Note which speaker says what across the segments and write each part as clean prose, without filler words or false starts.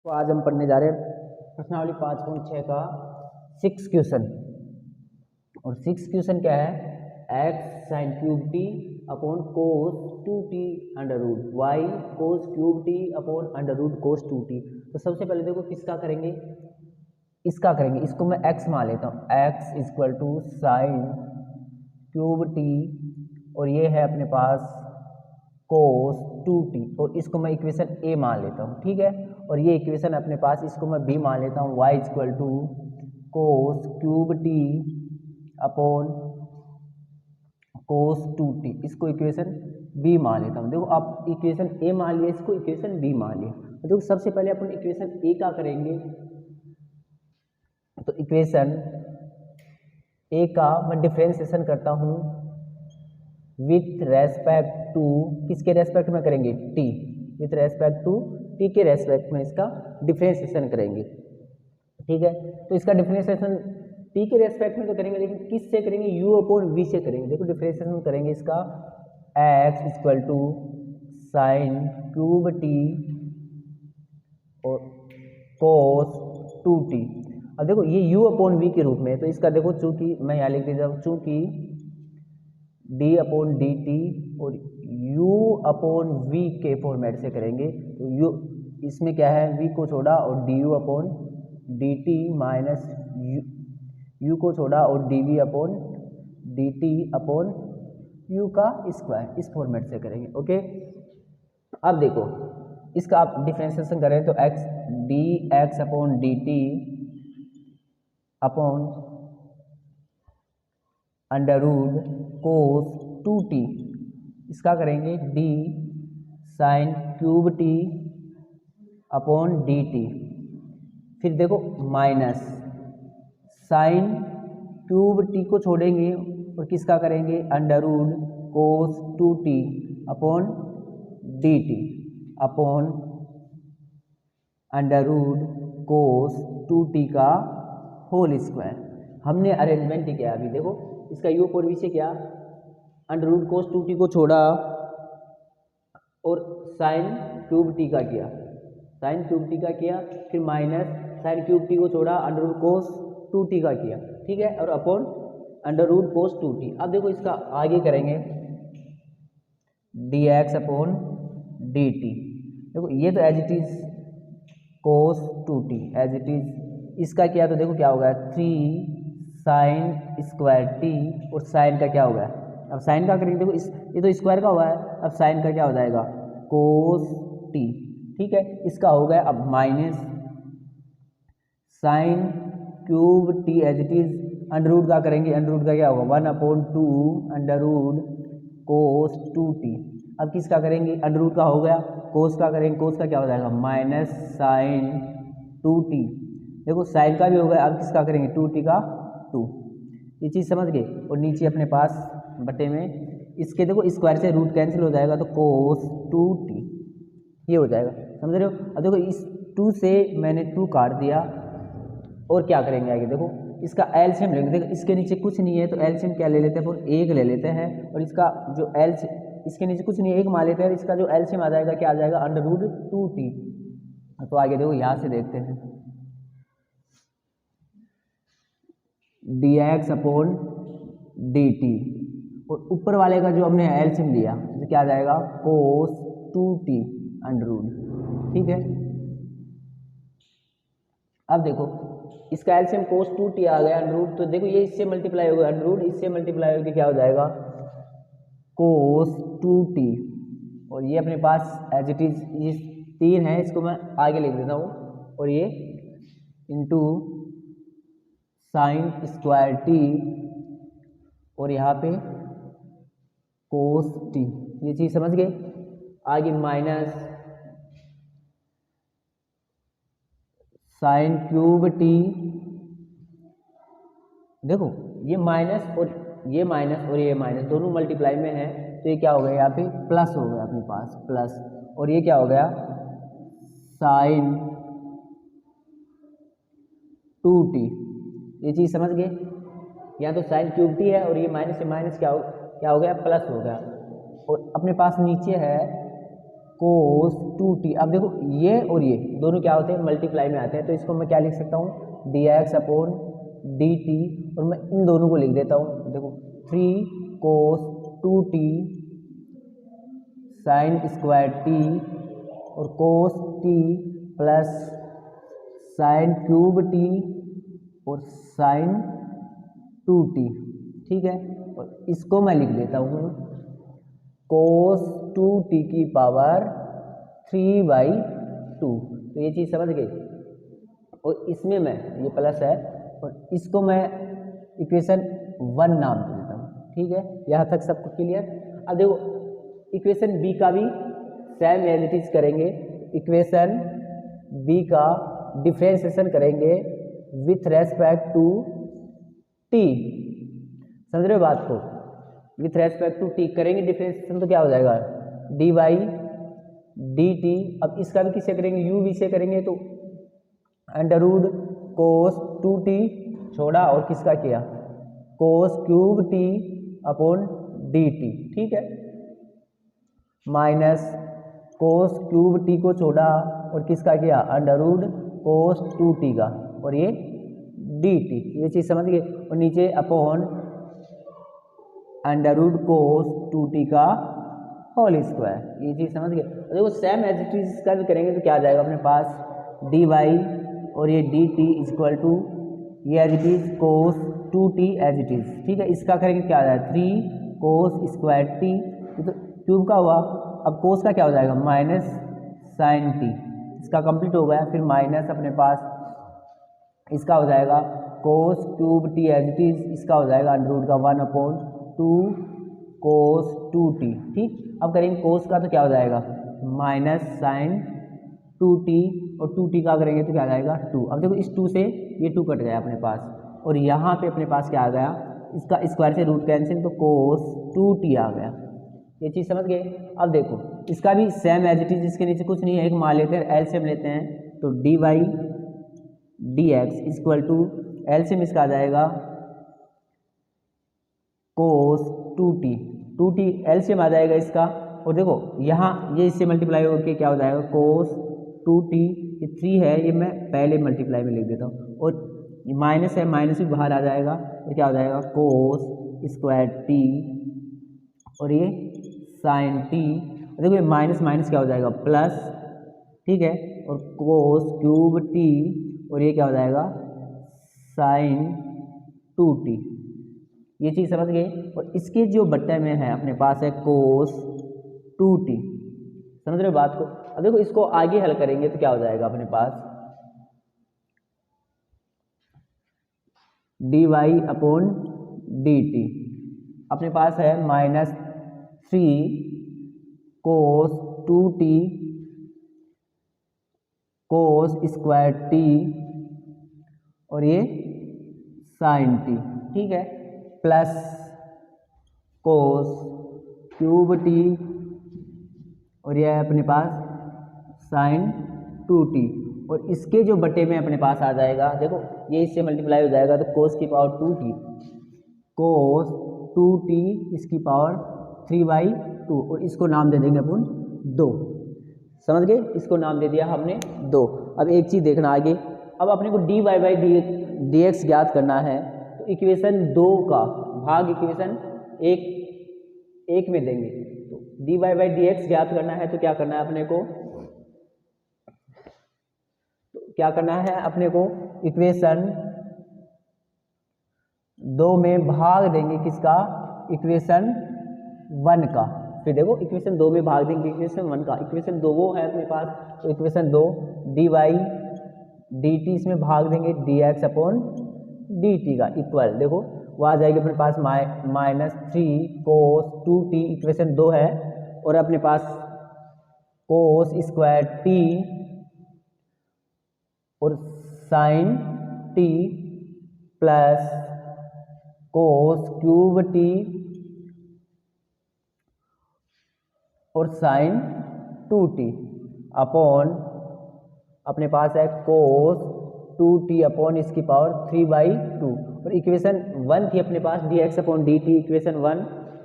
Speaker 1: तो आज हम पढ़ने जा रहे हैं प्रश्नावली 5.6 का 6 क्वेश्चन। और 6 क्वेश्चन क्या है? X sine cube T upon cos 2t under root y cos cube T upon under root cos 2t। तो सबसे पहले देखो किसका करेंगे, इसका करेंगे। इसको मैं x मान लेता हूँ, x equal to sine cube T और ये है अपने पास कोस 2t और इसको मैं इक्वेशन a मान लेता हूँ, ठीक है। और ये इक्वेशन अपने पास, इसको मैं b मान लेता हूँ, y equal to cos cube T upon cos 2t, इसको इक्वेशन b मान लेता हूँ। देखो आप इक्वेशन a मान लिया, इसको इक्वेशन b मान लिया। तो देखो सबसे पहले अपन इक्वेशन a का करेंगे। तो इक्वेशन a का मैं डिफरेंशिएशन करता हूँ विथ रेस्पेक्ट टू, किसके रेस्पेक्ट में करेंगे? t, with respect to t के रेस्पेक्ट में इसका डिफरेंशिएशन करेंगे, ठीक है। तो इसका डिफरेंशिएशन t के रेस्पेक्ट में तो करेंगे, लेकिन किस से करेंगे? u अपॉन v से करेंगे। देखो डिफरेंशिएशन करेंगे इसका x equal to sine cube t और कोस 2t। अब देखो ये u अपॉन v के रूप में है, तो इसका देखो चूंकि मैं यहाँ लिख देता हूँ, चूंकि d अपॉन डी टी और u अपॉन v के फॉर्मेट से करेंगे। तो u इसमें क्या है? v को छोड़ा और du upon d T minus u को छोड़ा और dv upon d t upon u का स्क्वायर, इस फॉर्मेट से करेंगे, ओके। अब देखो इसका आप डिफरेंशिएशन करें तो x d x upon d t upon under root cos 2t, इसका करेंगे d sine cube t upon d t. फिर देखो माइनस साइन क्यूब t को छोड़ेंगे और किसका करेंगे? Under root cos 2t upon d t upon under root cos 2t का होल स्क्वायर। हमने अरेंजमेंट किया अभी, देखो इसका u और v से क्या? अंडर रूट कोस 2t को छोड़ा और साइन क्यूब t का किया, साइन क्यूब t का किया, फिर माइनस साइन क्यूब t को छोड़ा, अंडर रूट कोस 2t का किया, ठीक है, और upon under root cos 2t। अब देखो इसका आगे करेंगे dx अपॉन dt। देखो ये तो as it is cos 2t as it is, इसका किया तो देखो क्या होगा? 3 साइन स्क्वायर t और साइन का क्या होगा? अब साइन का करेंगे, देखो इस ये तो स्क्वायर का हुआ है, अब साइन का क्या हो जाएगा? कोस t, ठीक है। इसका हो गया अब minus sine cube t as it is, under root का करेंगे, अंडर रूट का क्या होगा? 1/2 अंडर रूट कोस 2t। अब किसका करेंगे? अंडर रूट का हो गया, कोस का करेंगे, कोस का क्या हो जाएगा? Minus sine 2t। देखो साइन का भी हो गया, अब किसका करेंगे? 2t का 2। ये चीज़ समझ गए। और नीचे अपने पास बटे में इसके देखो स्क्वायर से रूट कैंसिल हो जाएगा, तो कोस 2t ये हो जाएगा, समझ रहे हो। अब देखो इस 2 से मैंने 2 काट दिया और क्या करेंगे आगे? देखो इसका एलसीएम लेंगे। देखो इसके नीचे कुछ नहीं है तो एलसीएम क्या ले लेते हैं? फिर 1 ले लेते हैं, और इसका जो इसके नीचे कुछ नहीं है, 1 मान लेते हैं, इसका जो एलसीएम आ जाएगा क्या आ जाएगा? Under root 2t। तो आगे देखो यहाँ से देखते हैं dx अपॉन dt और ऊपर वाले का जो हमने एलसीएम लिया तो क्या आ जाएगा? कोस 2t अंडर रूट, ठीक है। अब देखो इसका एलसीएम कोस 2t आ गया अंडर रूट, तो देखो ये इससे मल्टीप्लाई होगा, अंडर रूट इससे मल्टीप्लाई होकर क्या हो जाएगा? कोस 2t। और ये अपने पास एज इट इज ये 3 है, इसको मैं आगे लिख देता हूँ, और ये इंटू साइन स्क्वायर t और यहाँ पे कोस t, ये चीज़ समझ गए। आगे माइनस साइन क्यूब t, देखो ये माइनस और ये माइनस और ये माइनस दोनों मल्टीप्लाई में है, तो ये क्या हो गया? यहाँ पे प्लस हो गया अपने पास, प्लस, और ये क्या हो गया? साइन 2t, ये चीज़ समझ गए। यहाँ तो साइन क्यूब t है और ये माइनस से माइनस क्या हो गया? प्लस हो गया। और अपने पास नीचे है कोस 2t। अब देखो ये और ये दोनों क्या होते हैं, मल्टीप्लाई में आते हैं, तो इसको मैं क्या लिख सकता हूँ, dx अपॉन dt, और मैं इन दोनों को लिख देता हूँ। देखो 3 cos 2t sine square t और कोस t plus sine cube t और साइन 2t, ठीक है। और इसको मैं लिख देता हूँ कोस 2t की पावर 3/2। तो ये चीज़ समझ गई। और इसमें मैं ये प्लस है और इसको मैं इक्वेशन 1 नाम दे देता हूँ, ठीक है। यहाँ तक सबको क्लियर। अब देखो इक्वेशन बी का भी सेम एज इट इज करेंगे। इक्वेशन बी का डिफरेंशिएशन करेंगे विथ रेस्पेक्ट टू टी, समझ रहे हो बात को, विथ रेस्पेक्ट टू टी करेंगे डिफरेंशिएशन, तो क्या हो जाएगा डी वाई डी टी। अब इसका भी किससे करेंगे, यू वी से करेंगे, तो अंडर रूड कोस 2t छोड़ा और किसका किया, कोस cube t upon d T, ठीक है, माइनस कोस क्यूब t को छोड़ा और किसका किया, अंडर रूड कोस 2t का, और ये dt, ये चीज़ समझ गए। और नीचे अपॉन अंडर रूड कोस 2t का होल स्क्वायर, ये चीज़ समझ गए। देखो सेम एज इट इज इसका भी करेंगे तो क्या आ जाएगा अपने पास dy और ये dt इक्वल टू ये as it is cos 2t as it is, ठीक है। इसका करेंगे क्या आ जाएगा 3 कोस स्क्वायर t, तो क्यूब का हुआ। अब कोस का क्या हो जाएगा माइनस साइन t, इसका कंप्लीट हो गया। फिर माइनस अपने पास इसका हो जाएगा cos cube t as it is, इसका हो जाएगा अंडर रूट का 1/2 कोस 2t, ठीक। अब करेंगे कोस का तो क्या हो जाएगा माइनस साइन 2t और 2t का करेंगे तो क्या आ जाएगा 2। अब देखो इस 2 से ये 2 कट गया अपने पास, और यहाँ पे अपने पास क्या आ गया, इसका स्क्वायर से रूट कैंसिल, तो कोस 2t आ गया। ये चीज़ समझ गए। अब देखो इसका भी सेम एज इट इज, इसके नीचे कुछ नहीं है, एक मान लेते हैं एलसीएम लेते हैं, तो d y d x equal to LCM इसका आ जाएगा कोस 2t एलसीएम आ जाएगा इसका। और देखो यहाँ ये इससे मल्टीप्लाई होकर क्या हो जाएगा कोस 2t, ये 3 है, ये मैं पहले मल्टीप्लाई में लिख देता हूँ, और माइनस है, माइनस भी बाहर आ जाएगा, तो क्या हो जाएगा कोस स्क्वायर t और ये साइन t। देखो ये माइनस माइनस क्या हो जाएगा प्लस, ठीक है, और कोस क्यूब t और ये क्या हो जाएगा साइन 2t, ये चीज़ समझ गए। और इसके जो बट्टे में है अपने पास है कोस 2t, समझ रहे हो बात को। अब देखो इसको आगे हल करेंगे तो क्या हो जाएगा अपने पास dy अपॉन dt, अपने पास है माइनस 3 कोस 2t कोस स्क्वायर t और ये साइन t, ठीक है, प्लस कोस क्यूब t और ये है अपने पास साइन 2t, और इसके जो बटे में अपने पास आ जाएगा, देखो ये इससे मल्टीप्लाई हो जाएगा, तो कोस की पावर 2t कोस 2t इसकी पावर 3/2, और इसको नाम दे देंगे अपन 2, समझ गए, इसको नाम दे दिया हमने 2। अब एक चीज़ देखना आगे, अब अपने को dy/dx ज्ञात करना है, तो इक्वेशन 2 का भाग इक्वेशन 1 में देंगे, तो dy/dx ज्ञात करना है, तो क्या करना है अपने को, इक्वेशन 2 में भाग देंगे किसका, इक्वेशन 1 का। फिर देखो इक्वेशन 2 में भाग देंगे इक्वेशन 1 का, इक्वेशन 2 वो है अपने पास, तो इक्वेशन 2 dy dt इसमें भाग देंगे dx अपॉन dt का इक्वल, देखो वो आ जाएगी अपने पास माइनस 3 कोस 2t, इक्वेशन 2 है, और अपने पास कोस स्क्वायर t और sine t plus cos cube t और साइन 2t अपॉन अपने पास है कोस 2t अपॉन इसकी पावर 3/2, और इक्वेशन 1 थी अपने पास dx अपॉन dt, इक्वेशन 1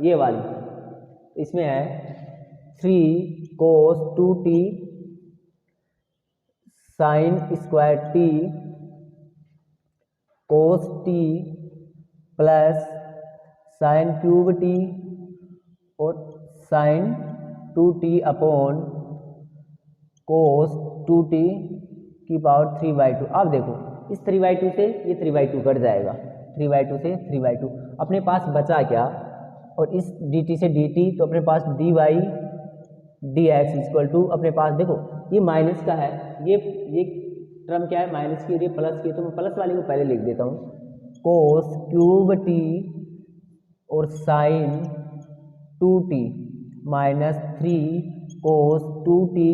Speaker 1: ये वाली, इसमें है 3 cos 2t sine square t cos t plus sine cube t और sine 2t upon cos 2t की पावर 3/2। अब देखो इस 3/2 से ये 3/2 कट जाएगा, 3/2 से 3/2 अपने पास बचा क्या, और इस dt से dt तो अपने पास dy dx इक्वल टू अपने पास देखो ये माइनस का है, ये टर्म क्या है माइनस की और ये प्लस की, तो मैं प्लस वाले को पहले लिख देता हूँ कोस क्यूब t और sine 2t minus 3 cos 2t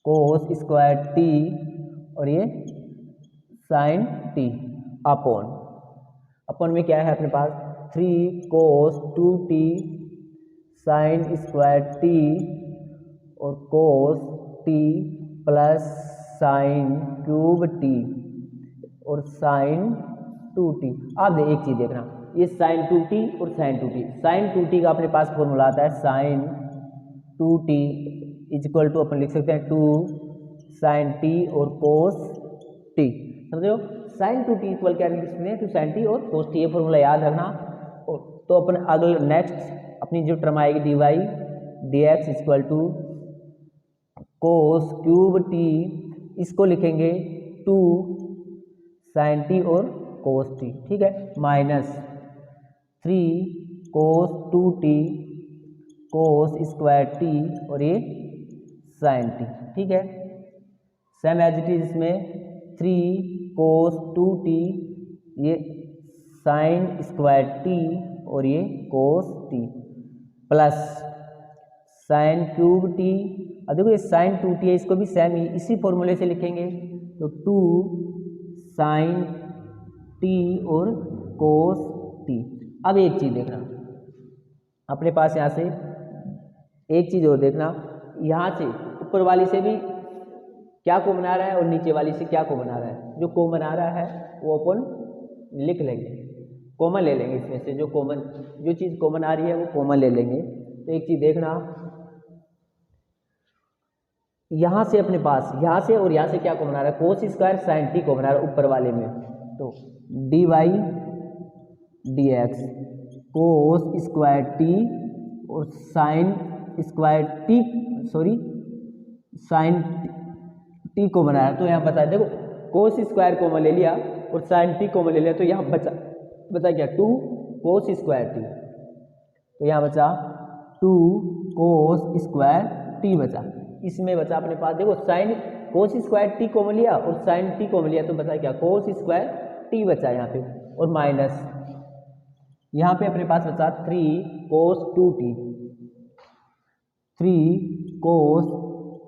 Speaker 1: कोस स्क्वायर t और ये साइन t अपॉन में क्या है अपने पास 3 cos 2t sine square t और कोस t plus sine cube t और साइन 2t। अब एक चीज़ देखना, ये साइन 2t और साइन 2t, साइन 2t का अपने पास फॉर्मूला आता है साइन 2t इक्वल टू अपन लिख सकते हैं 2 साइन t और कोस t, समझ लो साइन 2t इक्वल क्या लिख सकते हैं 2 साइन t और कोस t, ये फॉर्मूला याद रखना। तो अपन अगले नेक्स्ट अपनी जो टर्म आएगी dy dx equal to cos cube t, इसको लिखेंगे 2 साइन t और कोस t, ठीक है, माइनस 3 कोस 2t कोस स्क्वायर t और ये साइन t, ठीक है। सेम एज इट इज इसमें 3 कोस 2t ये साइन स्क्वायर t और ये कोस t plus sine cube t, अब देखो ये साइन 2t है, इसको भी सेम इसी फॉर्मूले से लिखेंगे तो 2 साइन t और कोस t। अब एक चीज़ देखना अपने पास यहाँ से एक चीज़ और देखना, यहाँ से ऊपर वाली से भी क्या कॉमन आ रहा है और नीचे वाली से क्या कॉमन आ रहा है, जो कॉमन आ रहा है वो अपन लिख लेंगे, कॉमन ले लेंगे, इसमें से जो चीज़ कॉमन आ रही है वो कॉमन ले लेंगे। तो एक चीज़ देखना यहाँ से अपने पास यहाँ से और यहाँ से क्या कॉमन आ रहा है, cos square sine t common आ रहा है ऊपर वाले में, तो dy dx cos square t और sine square t sine t को बनाया, तो यहाँ बता देखो कोस स्क्वायर कॉमन ले लिया और साइन टी कॉमन ले लिया, तो यहाँ बचा क्या 2 कोस स्क्वायर टी, तो यहाँ बचा 2 कोस स्क्वायर टी बचा। इसमें बचा अपने पास देखो sine cos square T common लिया और साइन टी कॉमन लिया, तो बचा क्या कोस स्क्वायर टी बचा यहाँ पे, और माइनस यहाँ पे अपने पास बचा 3 कोस 2t, 3 कोस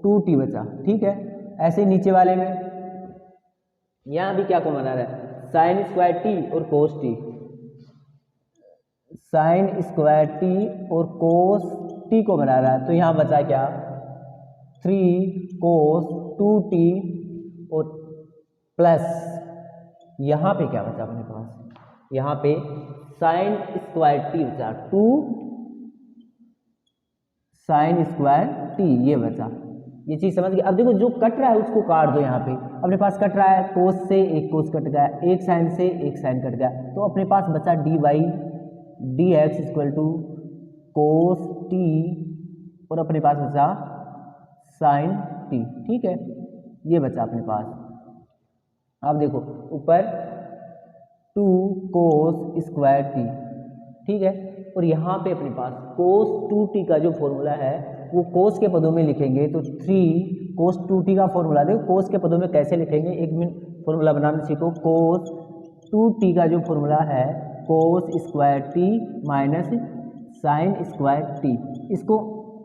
Speaker 1: 2t बचा, ठीक है। ऐसे नीचे वाले में यहाँ भी क्या कॉमन आ रहा है साइन स्क्वायर टी और cos t, sign square t और कोस टी को बना रहा है, तो यहाँ बचा क्या 3 कोस 2t और प्लस यहाँ पे क्या बचा अपने पास, यहाँ पे साइन स्क्वायर टी बचा 2 साइन स्क्वायर टी, ये बचा, ये चीज़ समझ गए। अब देखो जो कट रहा है उसको काट दो, यहाँ पे अपने पास कट रहा है कोस से एक कोस कट गया, एक साइन से एक साइन कट गया, तो अपने पास बचा dy dx equal to cos t और अपने पास बचा साइन t, ठीक है, ये बचा अपने पास। अब देखो ऊपर 2 कोस स्क्वायर टी, ठीक है, और यहाँ पे अपने पास कोस 2t का जो फॉर्मूला है वो कोस के पदों में लिखेंगे, तो 3 कोस 2t का फॉर्मूला देखो कोस के पदों में कैसे लिखेंगे, एक मिनट फॉर्मूला बनाना सीखो। कोस 2t का जो फॉर्मूला है cos square T minus sign square T, इसको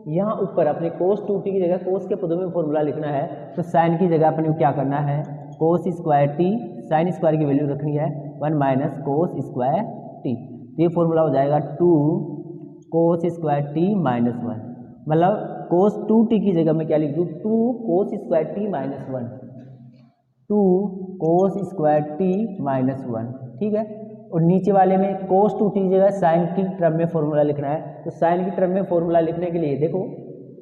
Speaker 1: यहाँ ऊपर अपने कोस 2t की जगह कोस के पदों में फॉर्मूला लिखना है, तो साइन की जगह अपने को क्या करना है cos square t, sine square की वैल्यू रखनी है 1 माइनस कोस स्क्वायर टी, तो ये फॉर्मूला हो जाएगा 2 कोस स्क्वायर टी माइनस 1, मतलब कोस 2t की जगह में क्या लिख दूँ 2 कोस स्क्वायर टी माइनस 1, 2 कोस स्क्वायर टी माइनस 1, ठीक है। और नीचे वाले में कोस 2t की जगह साइन की टर्म में फॉर्मूला लिखना है, तो साइन की टर्म में फॉर्मूला लिखने के लिए देखो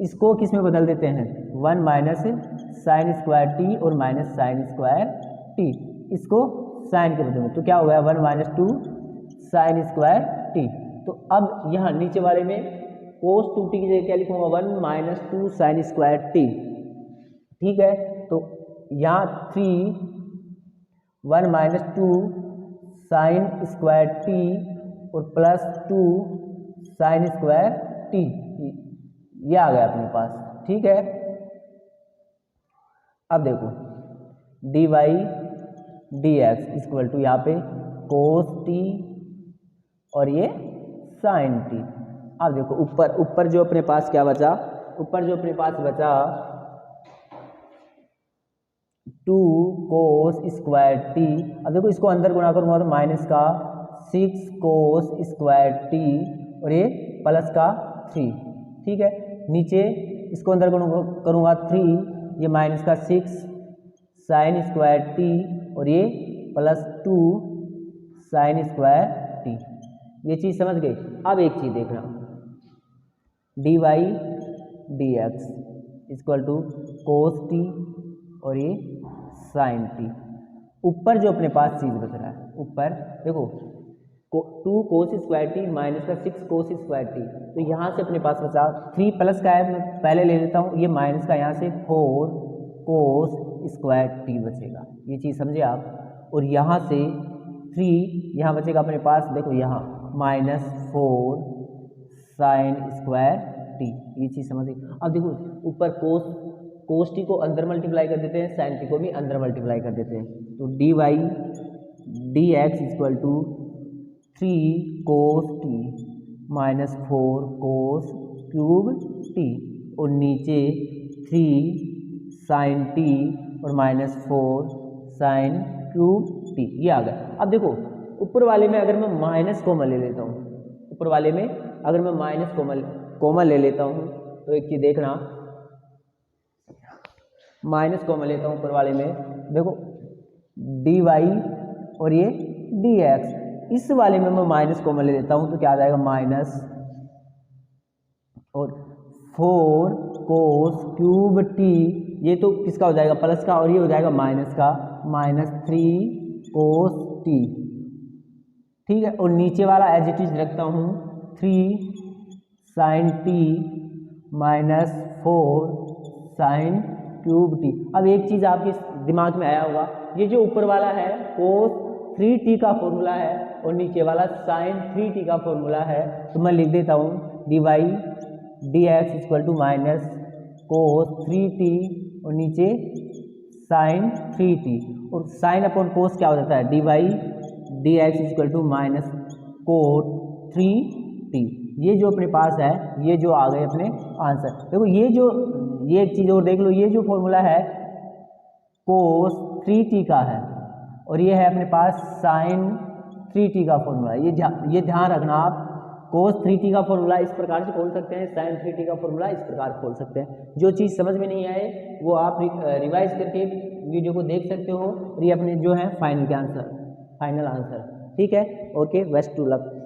Speaker 1: इसको किस में बदल देते हैं, 1 माइनस साइन स्क्वायर टी और माइनस साइन स्क्वायर टी, इसको साइन के बदले में, तो क्या हो गया 1 माइनस 2 साइन स्क्वायर टी। तो अब यहाँ नीचे वाले में कोस 2t की जगह क्या लिखूंगा, 1 माइनस 2 साइन स्क्वायर टी। ठीक है, तो यहाँ 1 माइनस 2 साइन स्क्वायर टी और प्लस 2 साइन स्क्वायर टी, ये आ गया अपने पास। ठीक है, अब देखो d y d x equal to यहाँ पे कोस टी और ये साइन टी। अब देखो ऊपर जो अपने पास क्या बचा, ऊपर जो अपने पास बचा 2 कोस स्क्वायर टी। अब देखो इसको अंदर गुणा करूंगा तो माइनस का 6 कोस स्क्वायर टी और ये प्लस का 3। ठीक है, नीचे इसको अंदर करूंगा 3, ये माइनस का 6 साइन स्क्वायर टी और ये प्लस 2 साइन स्क्वायर टी। ये चीज़ समझ गई। अब एक चीज़ देखना, d y d x equal to cos t और ये साइन टी। ऊपर जो अपने पास चीज़ बच रहा है, ऊपर देखो 2 कोस स्क्वायर टी माइनस का 6 कोस स्क्वायर टी, तो यहाँ से अपने पास बचा 3 प्लस का है, मैं पहले ले लेता हूँ, ये माइनस का यहाँ से 4 कोस स्क्वायर टी बचेगा। ये चीज़ समझे आप। और यहाँ से 3 यहाँ बचेगा अपने पास, देखो यहाँ माइनस 4 साइन स्क्वायर टी। ये चीज़ समझिए। अब देखो ऊपर कोस टी को अंदर मल्टीप्लाई कर देते हैं, साइन टी को भी अंदर मल्टीप्लाई कर देते हैं, तो d y d x equal to 3 cos t minus 4 cos cube T और नीचे 3 साइन टी और माइनस 4 साइन क्यूब टी, ये आ गया। अब देखो ऊपर वाले में अगर मैं माइनस कॉमन ले लेता हूँ, ऊपर वाले में अगर मैं माइनस कॉमन ले लेता हूँ, तो एक चीज़ देखना, माइनस कॉमन लेता हूँ ऊपर वाले में, देखो डी वाई और ये डी एक्स, इस वाले में मैं माइनस कॉमन ले लेता हूँ तो क्या आ जाएगा माइनस और 4 कोस क्यूब टी, ये तो किसका हो जाएगा प्लस का, और ये हो जाएगा माइनस का, माइनस 3 कोस टी। ठीक है, और नीचे वाला एज इट इज रखता हूँ 3 sine t minus 4 sine cube t. अब एक चीज़ आपके दिमाग में आया होगा, ये जो ऊपर वाला है कोस 3t का फॉर्मूला है और नीचे वाला साइन 3t का फॉर्मूला है, तो मैं लिख देता हूँ d y d x equal to minus cos 3t और नीचे साइन 3t, और साइन अपॉन कोस क्या हो जाता है, d y d x equal to minus cot 3t। ये जो अपने पास है, ये जो आ गए अपने आंसर। देखो ये एक चीज़ और देख लो, ये जो फॉर्मूला है कोस 3t का है और ये है अपने पास साइन 3t का फॉर्मूला। ये ध्यान रखना, आप कोस 3t का फॉर्मूला इस प्रकार से खोल सकते हैं, साइन 3t का फॉर्मूला इस प्रकार खोल सकते हैं। जो चीज़ समझ में नहीं आए वो आप रिवाइज करके वीडियो को देख सकते हो, और ये अपने जो है फाइनल आंसर। ठीक है, ओके, बेस्ट टू लक।